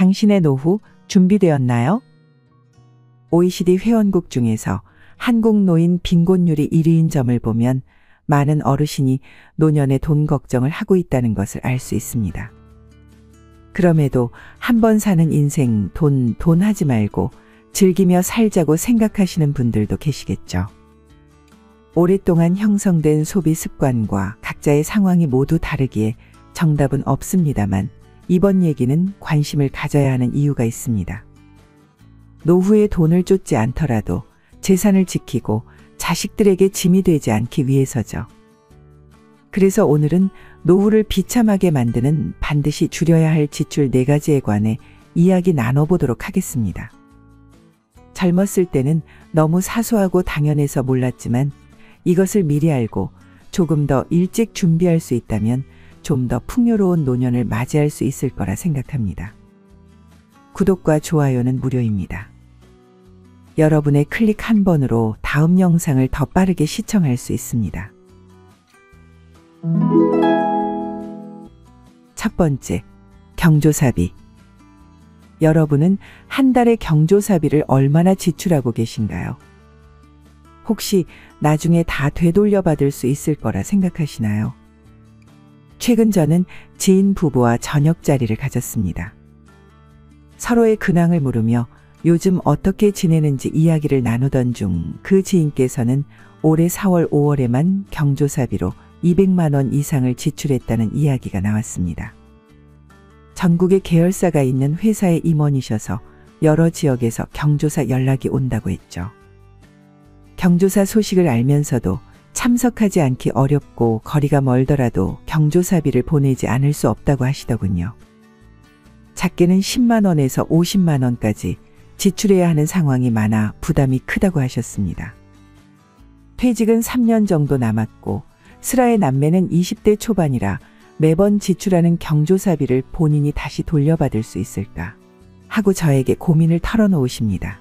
당신의 노후 준비되었나요? OECD 회원국 중에서 한국 노인 빈곤율이 1위인 점을 보면 많은 어르신이 노년의 돈 걱정을 하고 있다는 것을 알 수 있습니다. 그럼에도 한 번 사는 인생 돈 하지 말고 즐기며 살자고 생각하시는 분들도 계시겠죠. 오랫동안 형성된 소비 습관과 각자의 상황이 모두 다르기에 정답은 없습니다만 이번 얘기는 관심을 가져야 하는 이유가 있습니다. 노후에 돈을 쫓지 않더라도 재산을 지키고 자식들에게 짐이 되지 않기 위해서죠. 그래서 오늘은 노후를 비참하게 만드는 반드시 줄여야 할 지출 4가지에 관해 이야기 나눠보도록 하겠습니다. 젊었을 때는 너무 사소하고 당연해서 몰랐지만 이것을 미리 알고 조금 더 일찍 준비할 수 있다면 좀 더 풍요로운 노년을 맞이할 수 있을 거라 생각합니다. 구독과 좋아요는 무료입니다. 여러분의 클릭 한 번으로 다음 영상을 더 빠르게 시청할 수 있습니다. 첫 번째, 경조사비. 여러분은 한 달에 경조사비를 얼마나 지출하고 계신가요? 혹시 나중에 다 되돌려 받을 수 있을 거라 생각하시나요? 최근 저는 지인 부부와 저녁 자리를 가졌습니다. 서로의 근황을 물으며 요즘 어떻게 지내는지 이야기를 나누던 중 그 지인께서는 올해 4월, 5월에만 경조사비로 200만 원 이상을 지출했다는 이야기가 나왔습니다. 전국에 계열사가 있는 회사의 임원이셔서 여러 지역에서 경조사 연락이 온다고 했죠. 경조사 소식을 알면서도 참석하지 않기 어렵고 거리가 멀더라도 경조사비를 보내지 않을 수 없다고 하시더군요. 작게는 10만 원에서 50만 원까지 지출해야 하는 상황이 많아 부담이 크다고 하셨습니다. 퇴직은 3년 정도 남았고 슬아의 남매는 20대 초반이라 매번 지출하는 경조사비를 본인이 다시 돌려받을 수 있을까 하고 저에게 고민을 털어놓으십니다.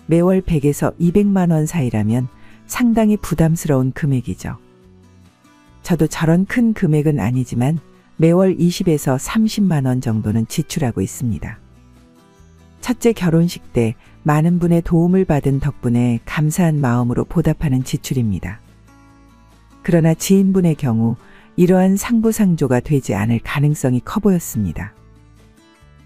매월 100에서 200만 원 사이라면 상당히 부담스러운 금액이죠. 저도 저런 큰 금액은 아니지만 매월 20에서 30만 원 정도는 지출하고 있습니다. 첫째 결혼식 때 많은 분의 도움을 받은 덕분에 감사한 마음으로 보답하는 지출입니다. 그러나 지인분의 경우 이러한 상부상조가 되지 않을 가능성이 커 보였습니다.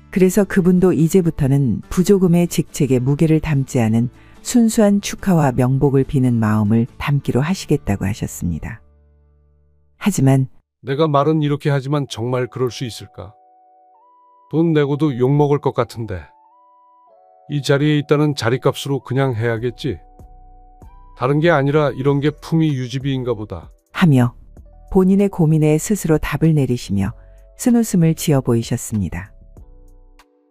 그래서 그분도 이제부터는 부조금의 직책에 무게를 담지 않은 순수한 축하와 명복을 비는 마음을 담기로 하시겠다고 하셨습니다. 하지만 내가 말은 이렇게 하지만 정말 그럴 수 있을까? 돈 내고도 욕먹을 것 같은데. 이 자리에 있다는 자리값으로 그냥 해야겠지. 다른 게 아니라 이런 게 품위 유지비인가 보다. 하며 본인의 고민에 스스로 답을 내리시며 쓴웃음을 지어 보이셨습니다.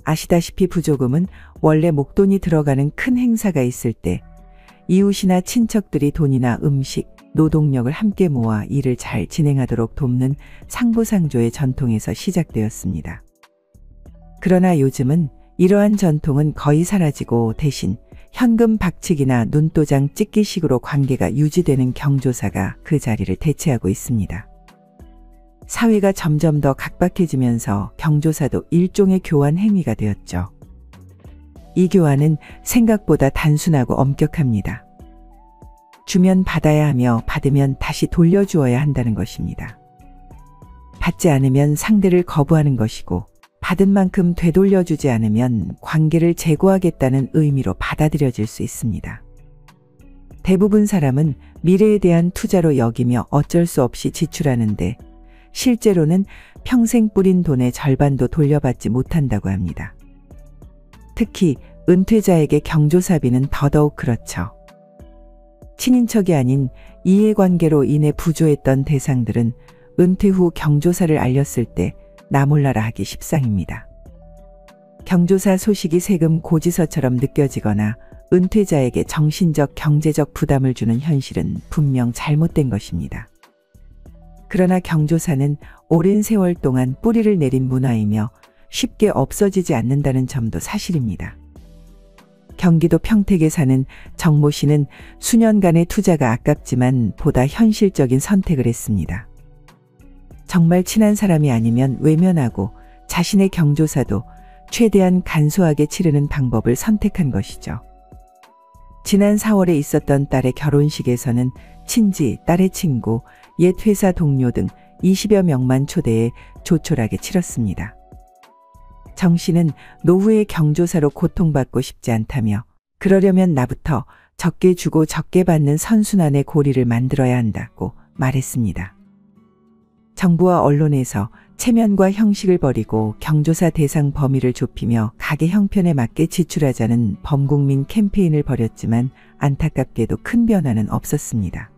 아시다시피 부조금은 원래 목돈이 들어가는 큰 행사가 있을 때 이웃이나 친척들이 돈이나 음식, 노동력을 함께 모아 일을 잘 진행하도록 돕는 상부상조의 전통에서 시작되었습니다. 그러나 요즘은 이러한 전통은 거의 사라지고 대신 현금 박치기나 눈도장 찍기식으로 관계가 유지되는 경조사가 그 자리를 대체하고 있습니다. 사회가 점점 더 각박해지면서 경조사도 일종의 교환 행위가 되었죠. 이 교환은 생각보다 단순하고 엄격합니다. 주면 받아야 하며 받으면 다시 돌려주어야 한다는 것입니다. 받지 않으면 상대를 거부하는 것이고 받은 만큼 되돌려주지 않으면 관계를 재고하겠다는 의미로 받아들여질 수 있습니다. 대부분 사람은 미래에 대한 투자로 여기며 어쩔 수 없이 지출하는데 실제로는 평생 뿌린 돈의 절반도 돌려받지 못한다고 합니다. 특히 은퇴자에게 경조사비는 더더욱 그렇죠. 친인척이 아닌 이해관계로 인해 부조했던 대상들은 은퇴 후 경조사를 알렸을 때 나몰라라 하기 십상입니다. 경조사 소식이 세금 고지서처럼 느껴지거나 은퇴자에게 정신적, 경제적 부담을 주는 현실은 분명 잘못된 것입니다. 그러나 경조사는 오랜 세월 동안 뿌리를 내린 문화이며 쉽게 없어지지 않는다는 점도 사실입니다. 경기도 평택에 사는 정모 씨는 수년간의 투자가 아깝지만 보다 현실적인 선택을 했습니다. 정말 친한 사람이 아니면 외면하고 자신의 경조사도 최대한 간소하게 치르는 방법을 선택한 것이죠. 지난 4월에 있었던 딸의 결혼식에서는 친지, 딸의 친구, 옛 회사 동료 등 20여 명만 초대해 조촐하게 치렀습니다. 정 씨는 노후의 경조사로 고통받고 싶지 않다며 그러려면 나부터 적게 주고 적게 받는 선순환의 고리를 만들어야 한다고 말했습니다. 정부와 언론에서 체면과 형식을 버리고 경조사 대상 범위를 좁히며 가계 형편에 맞게 지출하자는 범국민 캠페인을 벌였지만 안타깝게도 큰 변화는 없었습니다.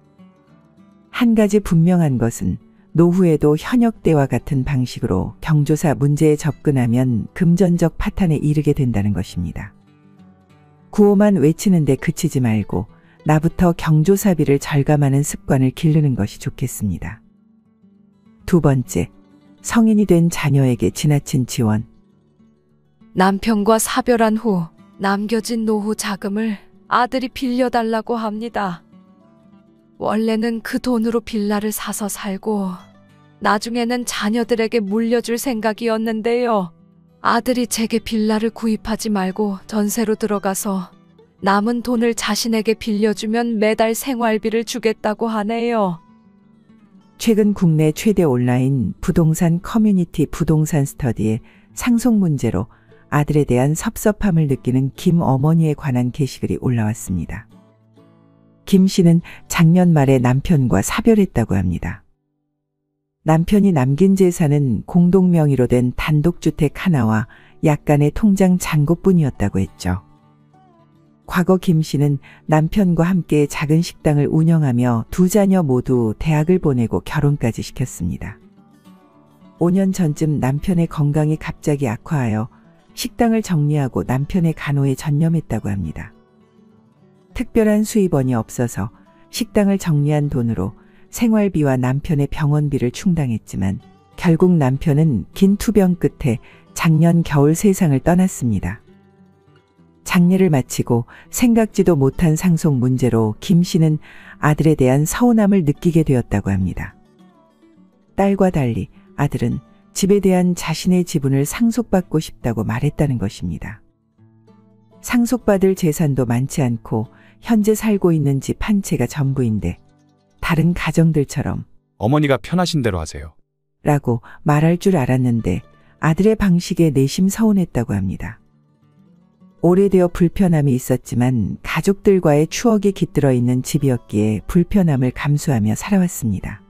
한 가지 분명한 것은 노후에도 현역 때와 같은 방식으로 경조사 문제에 접근하면 금전적 파탄에 이르게 된다는 것입니다. 구호만 외치는 데 그치지 말고 나부터 경조사비를 절감하는 습관을 기르는 것이 좋겠습니다. 두 번째, 성인이 된 자녀에게 지나친 지원. 남편과 사별한 후 남겨진 노후 자금을 아들이 빌려달라고 합니다. 원래는 그 돈으로 빌라를 사서 살고 나중에는 자녀들에게 물려줄 생각이었는데요. 아들이 제게 빌라를 구입하지 말고 전세로 들어가서 남은 돈을 자신에게 빌려주면 매달 생활비를 주겠다고 하네요. 최근 국내 최대 온라인 부동산 커뮤니티 부동산 스터디에 상속 문제로 아들에 대한 섭섭함을 느끼는 김 어머니에 관한 게시글이 올라왔습니다. 김 씨는 작년 말에 남편과 사별했다고 합니다. 남편이 남긴 재산은 공동 명의로 된 단독주택 하나와 약간의 통장 잔고뿐이었다고 했죠. 과거 김 씨는 남편과 함께 작은 식당을 운영하며 두 자녀 모두 대학을 보내고 결혼까지 시켰습니다. 5년 전쯤 남편의 건강이 갑자기 악화하여 식당을 정리하고 남편의 간호에 전념했다고 합니다. 특별한 수입원이 없어서 식당을 정리한 돈으로 생활비와 남편의 병원비를 충당했지만 결국 남편은 긴 투병 끝에 작년 겨울 세상을 떠났습니다. 장례를 마치고 생각지도 못한 상속 문제로 김 씨는 아들에 대한 서운함을 느끼게 되었다고 합니다. 딸과 달리 아들은 집에 대한 자신의 지분을 상속받고 싶다고 말했다는 것입니다. 상속받을 재산도 많지 않고 현재 살고 있는 집 한 채가 전부인데 다른 가정들처럼 어머니가 편하신 대로 하세요. 라고 말할 줄 알았는데 아들의 방식에 내심 서운했다고 합니다. 오래되어 불편함이 있었지만 가족들과의 추억이 깃들어 있는 집이었기에 불편함을 감수하며 살아왔습니다.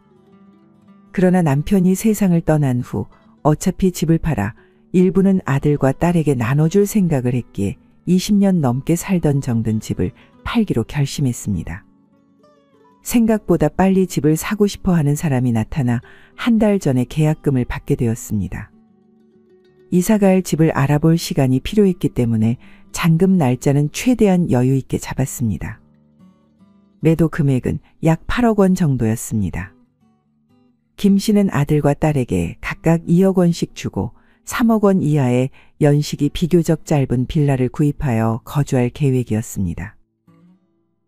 그러나 남편이 세상을 떠난 후 어차피 집을 팔아 일부는 아들과 딸에게 나눠줄 생각을 했기에 20년 넘게 살던 정든 집을 팔기로 결심했습니다. 생각보다 빨리 집을 사고 싶어 하는 사람이 나타나 한 달 전에 계약금을 받게 되었습니다. 이사갈 집을 알아볼 시간이 필요했기 때문에 잔금 날짜는 최대한 여유 있게 잡았습니다. 매도 금액은 약 8억 원 정도였습니다. 김 씨는 아들과 딸에게 각각 2억 원씩 주고 3억 원 이하의 연식이 비교적 짧은 빌라를 구입하여 거주할 계획이었습니다.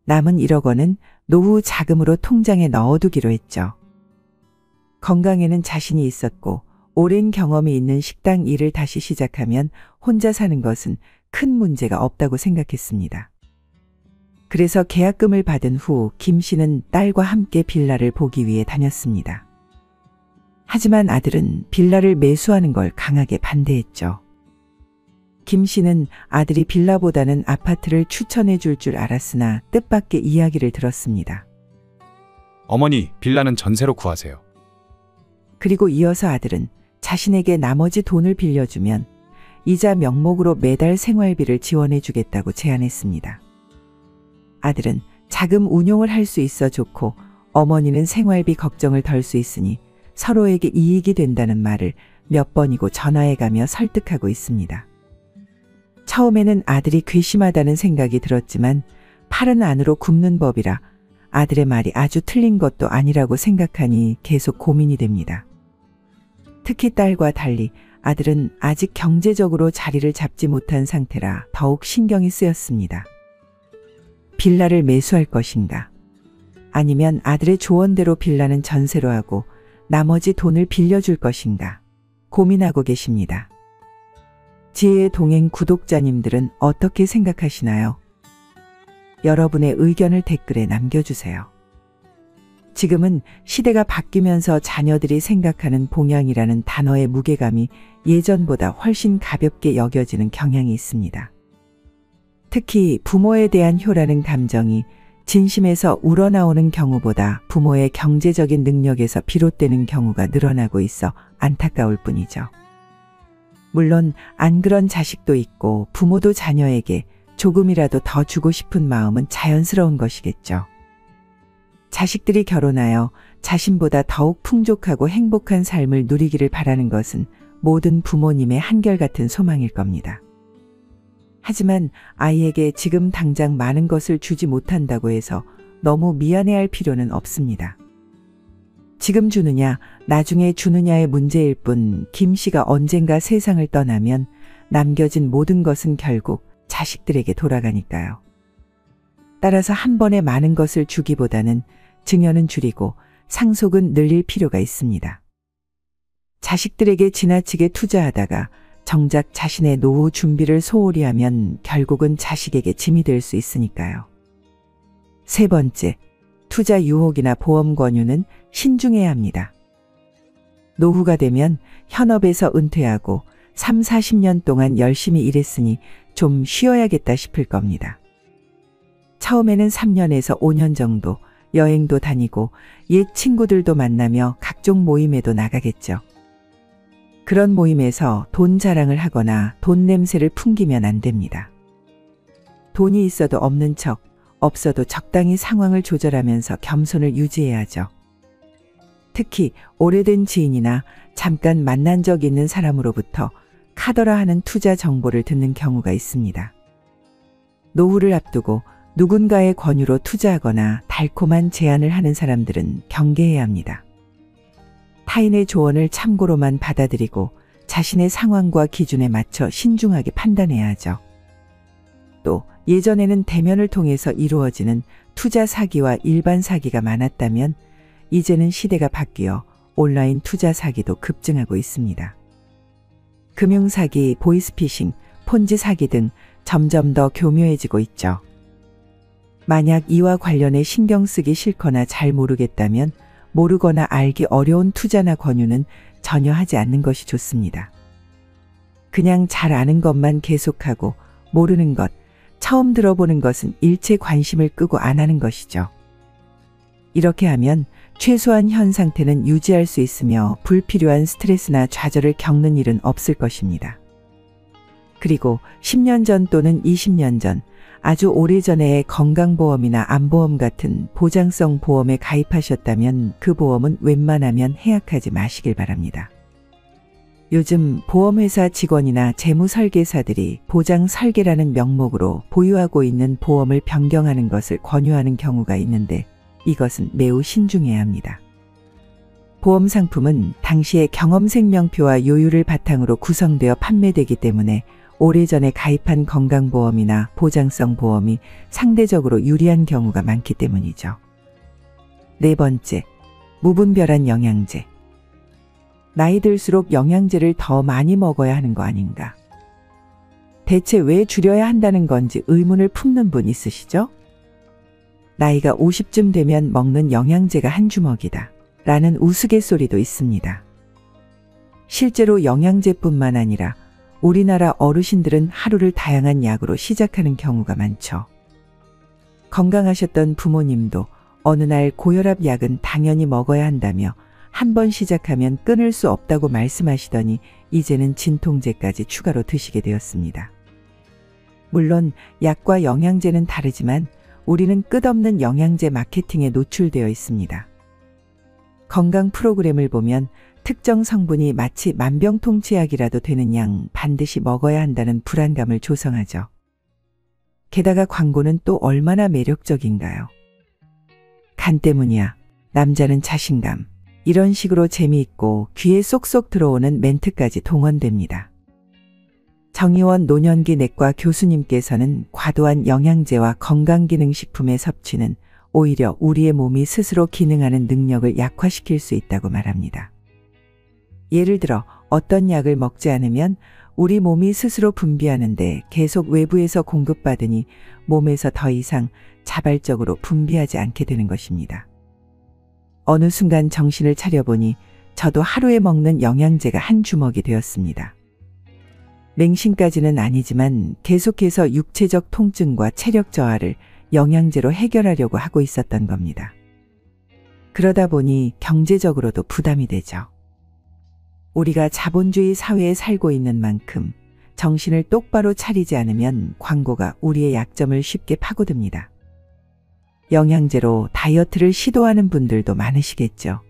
남은 1억 원은 노후 자금으로 통장에 넣어두기로 했죠. 건강에는 자신이 있었고 오랜 경험이 있는 식당 일을 다시 시작하면 혼자 사는 것은 큰 문제가 없다고 생각했습니다. 그래서 계약금을 받은 후 김 씨는 딸과 함께 빌라를 보기 위해 다녔습니다. 하지만 아들은 빌라를 매수하는 걸 강하게 반대했죠. 김 씨는 아들이 빌라보다는 아파트를 추천해 줄 줄 알았으나 뜻밖의 이야기를 들었습니다. 어머니, 빌라는 전세로 구하세요. 그리고 이어서 아들은 자신에게 나머지 돈을 빌려주면 이자 명목으로 매달 생활비를 지원해 주겠다고 제안했습니다. 아들은 자금 운용을 할 수 있어 좋고 어머니는 생활비 걱정을 덜 수 있으니 서로에게 이익이 된다는 말을 몇 번이고 전화해가며 설득하고 있습니다. 처음에는 아들이 괘씸하다는 생각이 들었지만 팔은 안으로 굽는 법이라 아들의 말이 아주 틀린 것도 아니라고 생각하니 계속 고민이 됩니다. 특히 딸과 달리 아들은 아직 경제적으로 자리를 잡지 못한 상태라 더욱 신경이 쓰였습니다. 빌라를 매수할 것인가? 아니면 아들의 조언대로 빌라는 전세로 하고 나머지 돈을 빌려줄 것인가? 고민하고 계십니다. 지혜의 동행 구독자님들은 어떻게 생각하시나요? 여러분의 의견을 댓글에 남겨주세요. 지금은 시대가 바뀌면서 자녀들이 생각하는 봉양이라는 단어의 무게감이 예전보다 훨씬 가볍게 여겨지는 경향이 있습니다. 특히 부모에 대한 효라는 감정이 진심에서 우러나오는 경우보다 부모의 경제적인 능력에서 비롯되는 경우가 늘어나고 있어 안타까울 뿐이죠. 물론 안 그런 자식도 있고 부모도 자녀에게 조금이라도 더 주고 싶은 마음은 자연스러운 것이겠죠. 자식들이 결혼하여 자신보다 더욱 풍족하고 행복한 삶을 누리기를 바라는 것은 모든 부모님의 한결같은 소망일 겁니다. 하지만 아이에게 지금 당장 많은 것을 주지 못한다고 해서 너무 미안해할 필요는 없습니다. 지금 주느냐, 나중에 주느냐의 문제일 뿐 김 씨가 언젠가 세상을 떠나면 남겨진 모든 것은 결국 자식들에게 돌아가니까요. 따라서 한 번에 많은 것을 주기보다는 증여는 줄이고 상속은 늘릴 필요가 있습니다. 자식들에게 지나치게 투자하다가 정작 자신의 노후 준비를 소홀히 하면 결국은 자식에게 짐이 될 수 있으니까요. 세 번째, 투자 유혹이나 보험 권유는 신중해야 합니다. 노후가 되면 현업에서 은퇴하고 3, 40년 동안 열심히 일했으니 좀 쉬어야겠다 싶을 겁니다. 처음에는 3년에서 5년 정도 여행도 다니고 옛 친구들도 만나며 각종 모임에도 나가겠죠. 그런 모임에서 돈 자랑을 하거나 돈 냄새를 풍기면 안 됩니다. 돈이 있어도 없는 척, 없어도 적당히 상황을 조절하면서 겸손을 유지해야죠. 특히 오래된 지인이나 잠깐 만난 적 있는 사람으로부터 카더라 하는 투자 정보를 듣는 경우가 있습니다. 노후를 앞두고 누군가의 권유로 투자하거나 달콤한 제안을 하는 사람들은 경계해야 합니다. 타인의 조언을 참고로만 받아들이고 자신의 상황과 기준에 맞춰 신중하게 판단해야 하죠. 또 예전에는 대면을 통해서 이루어지는 투자 사기와 일반 사기가 많았다면 이제는 시대가 바뀌어 온라인 투자 사기도 급증하고 있습니다. 금융사기, 보이스피싱, 폰지 사기 등 점점 더 교묘해지고 있죠. 만약 이와 관련해 신경 쓰기 싫거나 잘 모르겠다면 모르거나 알기 어려운 투자나 권유는 전혀 하지 않는 것이 좋습니다. 그냥 잘 아는 것만 계속하고 모르는 것, 처음 들어보는 것은 일체 관심을 끄고 안 하는 것이죠. 이렇게 하면 최소한 현 상태는 유지할 수 있으며 불필요한 스트레스나 좌절을 겪는 일은 없을 것입니다. 그리고 10년 전 또는 20년 전 아주 오래전에 건강보험이나 암보험 같은 보장성 보험에 가입하셨다면 그 보험은 웬만하면 해약하지 마시길 바랍니다. 요즘 보험회사 직원이나 재무설계사들이 보장 설계라는 명목으로 보유하고 있는 보험을 변경하는 것을 권유하는 경우가 있는데 이것은 매우 신중해야 합니다. 보험 상품은 당시의 경험생명표와 요율을 바탕으로 구성되어 판매되기 때문에 오래전에 가입한 건강보험이나 보장성 보험이 상대적으로 유리한 경우가 많기 때문이죠. 네 번째, 무분별한 영양제. 나이 들수록 영양제를 더 많이 먹어야 하는 거 아닌가? 대체 왜 줄여야 한다는 건지 의문을 품는 분 있으시죠? 나이가 50쯤 되면 먹는 영양제가 한 주먹이다 라는 우스갯소리도 있습니다. 실제로 영양제뿐만 아니라 우리나라 어르신들은 하루를 다양한 약으로 시작하는 경우가 많죠. 건강하셨던 부모님도 어느 날 고혈압 약은 당연히 먹어야 한다며 한 번 시작하면 끊을 수 없다고 말씀하시더니 이제는 진통제까지 추가로 드시게 되었습니다. 물론 약과 영양제는 다르지만 우리는 끝없는 영양제 마케팅에 노출되어 있습니다. 건강 프로그램을 보면 특정 성분이 마치 만병통치약이라도 되는 양 반드시 먹어야 한다는 불안감을 조성하죠. 게다가 광고는 또 얼마나 매력적인가요? 간 때문이야. 남자는 자신감. 이런 식으로 재미있고 귀에 쏙쏙 들어오는 멘트까지 동원됩니다. 정의원 노년기 내과 교수님께서는 과도한 영양제와 건강기능식품의 섭취는 오히려 우리의 몸이 스스로 기능하는 능력을 약화시킬 수 있다고 말합니다. 예를 들어 어떤 약을 먹지 않으면 우리 몸이 스스로 분비하는데 계속 외부에서 공급받으니 몸에서 더 이상 자발적으로 분비하지 않게 되는 것입니다. 어느 순간 정신을 차려보니 저도 하루에 먹는 영양제가 한 주먹이 되었습니다. 맹신까지는 아니지만 계속해서 육체적 통증과 체력 저하를 영양제로 해결하려고 하고 있었던 겁니다. 그러다 보니 경제적으로도 부담이 되죠. 우리가 자본주의 사회에 살고 있는 만큼 정신을 똑바로 차리지 않으면 광고가 우리의 약점을 쉽게 파고듭니다. 영양제로 다이어트를 시도하는 분들도 많으시겠죠.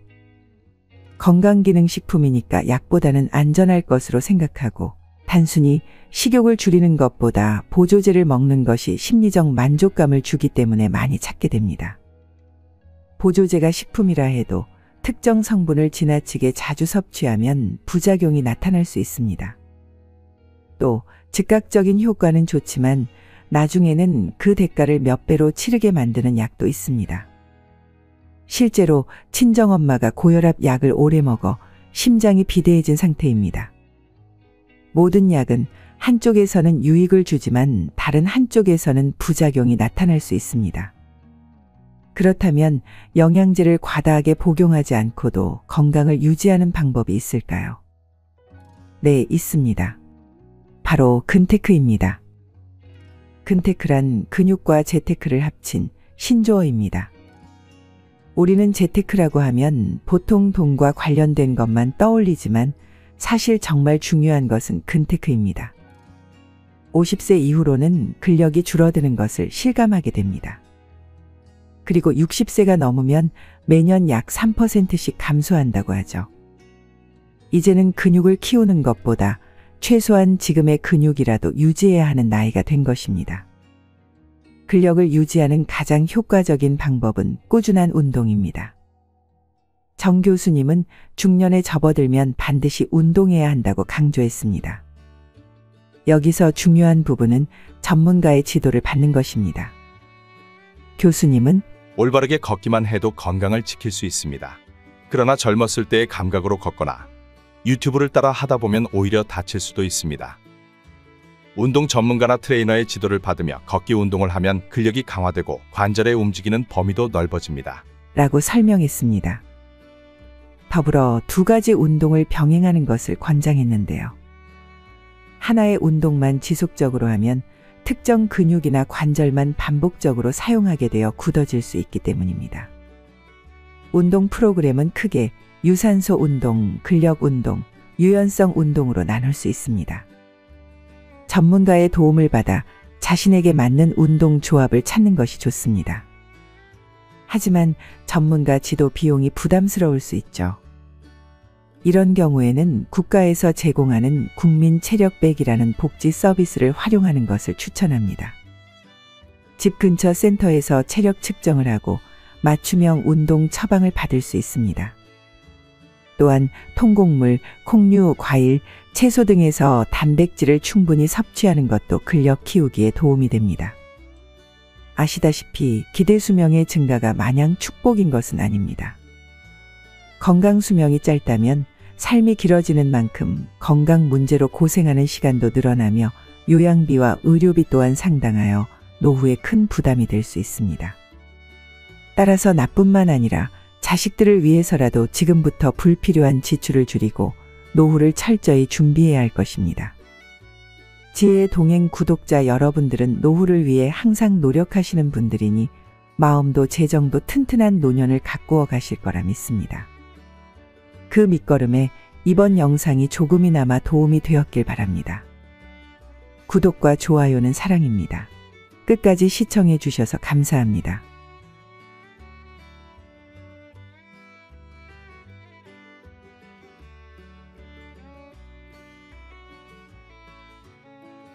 건강기능식품이니까 약보다는 안전할 것으로 생각하고 단순히 식욕을 줄이는 것보다 보조제를 먹는 것이 심리적 만족감을 주기 때문에 많이 찾게 됩니다. 보조제가 식품이라 해도 특정 성분을 지나치게 자주 섭취하면 부작용이 나타날 수 있습니다. 또 즉각적인 효과는 좋지만 나중에는 그 대가를 몇 배로 치르게 만드는 약도 있습니다. 실제로 친정엄마가 고혈압 약을 오래 먹어 심장이 비대해진 상태입니다. 모든 약은 한쪽에서는 유익을 주지만 다른 한쪽에서는 부작용이 나타날 수 있습니다. 그렇다면 영양제를 과다하게 복용하지 않고도 건강을 유지하는 방법이 있을까요? 네, 있습니다. 바로 근테크입니다. 근테크란 근육과 재테크를 합친 신조어입니다. 우리는 재테크라고 하면 보통 돈과 관련된 것만 떠올리지만 사실 정말 중요한 것은 근테크입니다. 50세 이후로는 근력이 줄어드는 것을 실감하게 됩니다. 그리고 60세가 넘으면 매년 약 3%씩 감소한다고 하죠. 이제는 근육을 키우는 것보다 최소한 지금의 근육이라도 유지해야 하는 나이가 된 것입니다. 근력을 유지하는 가장 효과적인 방법은 꾸준한 운동입니다. 정 교수님은 중년에 접어들면 반드시 운동해야 한다고 강조했습니다. 여기서 중요한 부분은 전문가의 지도를 받는 것입니다. 교수님은 올바르게 걷기만 해도 건강을 지킬 수 있습니다. 그러나 젊었을 때의 감각으로 걷거나 유튜브를 따라 하다 보면 오히려 다칠 수도 있습니다. 운동 전문가나 트레이너의 지도를 받으며 걷기 운동을 하면 근력이 강화되고 관절의 움직이는 범위도 넓어집니다. 라고 설명했습니다. 더불어 두 가지 운동을 병행하는 것을 권장했는데요. 하나의 운동만 지속적으로 하면 특정 근육이나 관절만 반복적으로 사용하게 되어 굳어질 수 있기 때문입니다. 운동 프로그램은 크게 유산소 운동, 근력 운동, 유연성 운동으로 나눌 수 있습니다. 전문가의 도움을 받아 자신에게 맞는 운동 조합을 찾는 것이 좋습니다. 하지만 전문가 지도 비용이 부담스러울 수 있죠. 이런 경우에는 국가에서 제공하는 국민체력백이라는 복지 서비스를 활용하는 것을 추천합니다. 집 근처 센터에서 체력 측정을 하고 맞춤형 운동 처방을 받을 수 있습니다. 또한 통곡물, 콩류, 과일, 채소 등에서 단백질을 충분히 섭취하는 것도 근력 키우기에 도움이 됩니다. 아시다시피 기대 수명의 증가가 마냥 축복인 것은 아닙니다. 건강 수명이 짧다면 삶이 길어지는 만큼 건강 문제로 고생하는 시간도 늘어나며 요양비와 의료비 또한 상당하여 노후에 큰 부담이 될 수 있습니다. 따라서 나뿐만 아니라 자식들을 위해서라도 지금부터 불필요한 지출을 줄이고 노후를 철저히 준비해야 할 것입니다. 지혜의 동행 구독자 여러분들은 노후를 위해 항상 노력하시는 분들이니 마음도 재정도 튼튼한 노년을 가꾸어 가실 거라 믿습니다. 그 밑거름에 이번 영상이 조금이나마 도움이 되었길 바랍니다. 구독과 좋아요는 사랑입니다. 끝까지 시청해 주셔서 감사합니다.